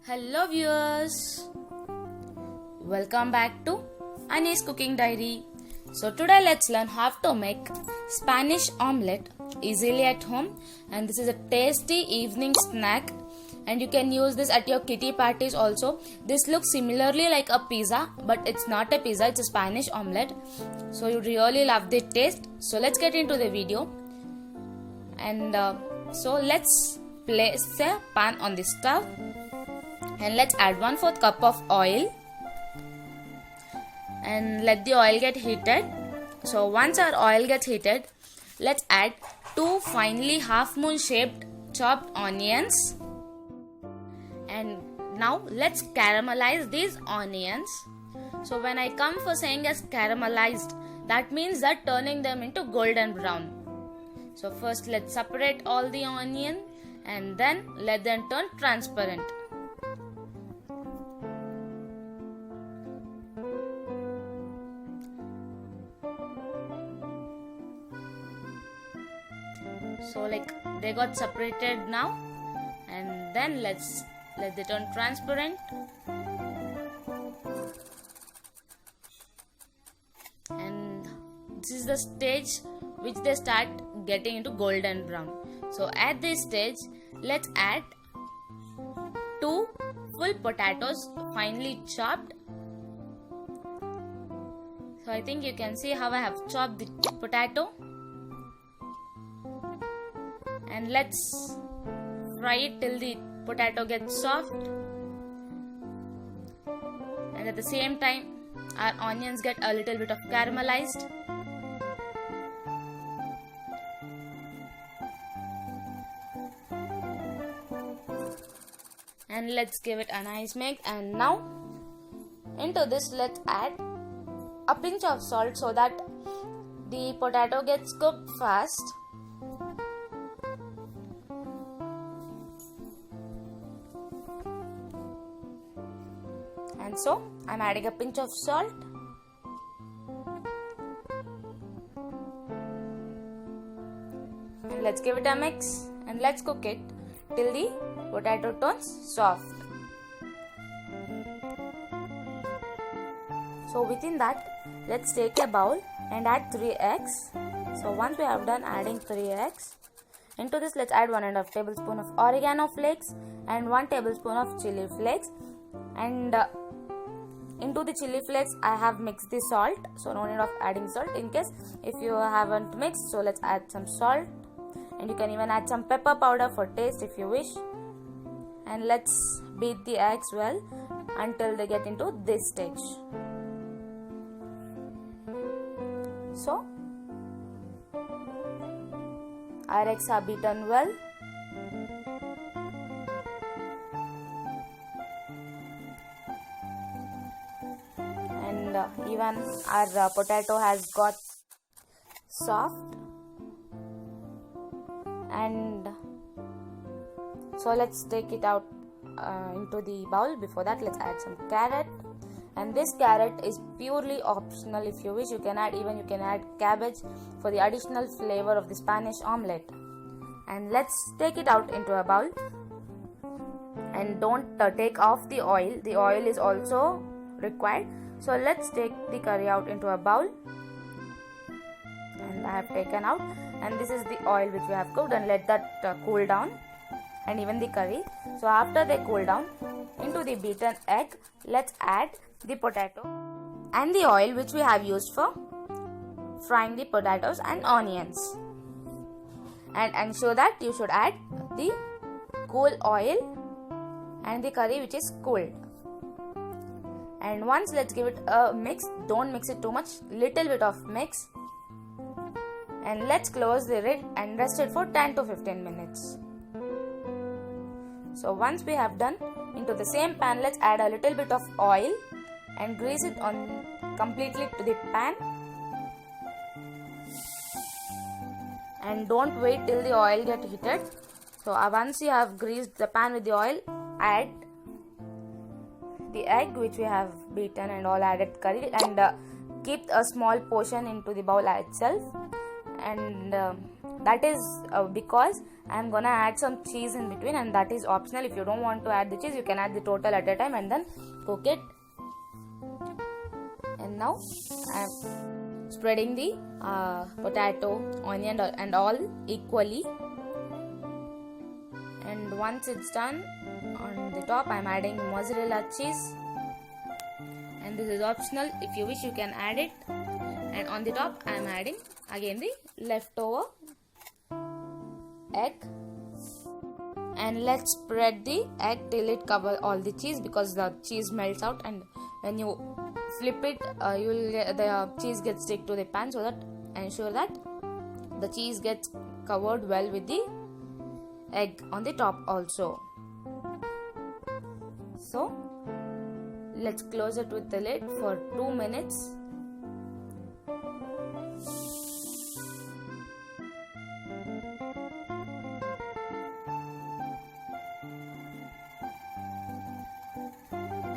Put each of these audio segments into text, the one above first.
Hello viewers, welcome back to Annie's Cooking Diary. So today let's learn how to make Spanish omelette easily at home, and this is a tasty evening snack and you can use this at your kitty parties also. This looks similarly like a pizza, but it's not a pizza, it's a Spanish omelette. So you really love the taste. So let's get into the video. And so let's place a pan on the stove. And let's add 1/4 cup of oil and let the oil get heated. So once our oil gets heated, let's add 2 finely half moon shaped chopped onions. And now let's caramelize these onions. So when I come for saying as caramelized, that means that turning them into golden brown. So first let's separate all the onion and then let them turn transparent. So like they got separated now, and then let's let them turn transparent. And this is the stage which they start getting into golden brown. So at this stage, let's add 2 full potatoes finely chopped. So I think you can see how I have chopped the potato. And let's fry it till the potato gets soft, and at the same time our onions get a little bit of caramelized. And let's give it a nice mix. And now into this let's add a pinch of salt so that the potato gets cooked fast. And so I'm adding a pinch of salt. And let's give it a mix and let's cook it till the potato turns soft. So within that, let's take a bowl and add 3 eggs. So once we have done adding 3 eggs, into this let's add 1.5 tablespoon of oregano flakes and 1 tablespoon of chili flakes. And into the chili flakes I have mixed the salt, so no need of adding salt in case if you haven't mixed. So let's add some salt, and you can even add some pepper powder for taste if you wish. And let's beat the eggs well until they get into this stage. So our eggs are beaten well. Even our potato has got soft. And so let's take it out into the bowl. Before that, let's add some carrot, and this carrot is purely optional. If you wish, you can add cabbage for the additional flavor of the Spanish omelette. And let's take it out into a bowl, and don't take off the oil. The oil is also required. So let's take the curry out into a bowl, and I have taken out, and this is the oil which we have cooked, and let that cool down, and even the curry. So after they cool down, into the beaten egg let's add the potato and the oil which we have used for frying the potatoes and onions. And ensure that you should add the cool oil and the curry which is cooled. And once let's give it a mix. Don't mix it too much, little bit of mix. And let's close the lid and rest it for 10 to 15 minutes. So once we have done, into the same pan let's add a little bit of oil and grease it on completely to the pan. And don't wait till the oil get heated. So once you have greased the pan with the oil, add the egg which we have beaten and all added curry, and keep a small portion into the bowl itself. And That is because I am gonna add some cheese in between, and that is optional. If you don't want to add the cheese, you can add the total at a time and then cook it. And now I am spreading the potato, onion and all equally. And once it's done, on the top I am adding mozzarella cheese, and this is optional. If you wish, you can add it. And on the top I am adding again the leftover egg, and let's spread the egg till it covers all the cheese, because the cheese melts out, and when you flip it, the cheese gets stick to the pan, so that ensure that the cheese gets covered well with the egg on the top also. So let's close it with the lid for 2 minutes.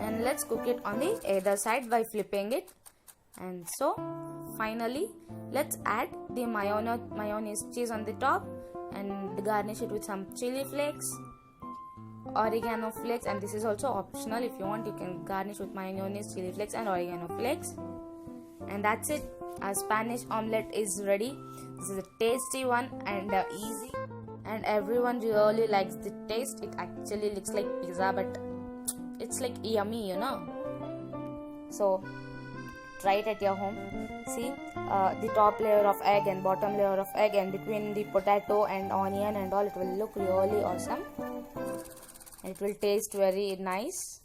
And let's cook it on the other side by flipping it. And so finally let's add the mayonnaise cheese on the top, and garnish it with some chili flakes, oregano flakes, and this is also optional. If you want, you can garnish with mayonnaise, chili flakes and oregano flakes. And that's it. Our Spanish omelette is ready. This is a tasty one and easy, and everyone really likes the taste. It actually looks like pizza, but it's like yummy, So try it at your home. See, the top layer of egg and bottom layer of egg, and between the potato and onion and all, it will look really awesome. It will taste very nice.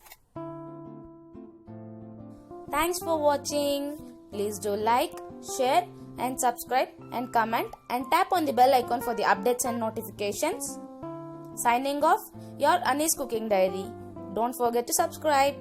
Thanks for watching. Please do like, share and subscribe and comment, and tap on the bell icon for the updates and notifications. Signing off, your Anis Cooking Diary. Don't forget to subscribe.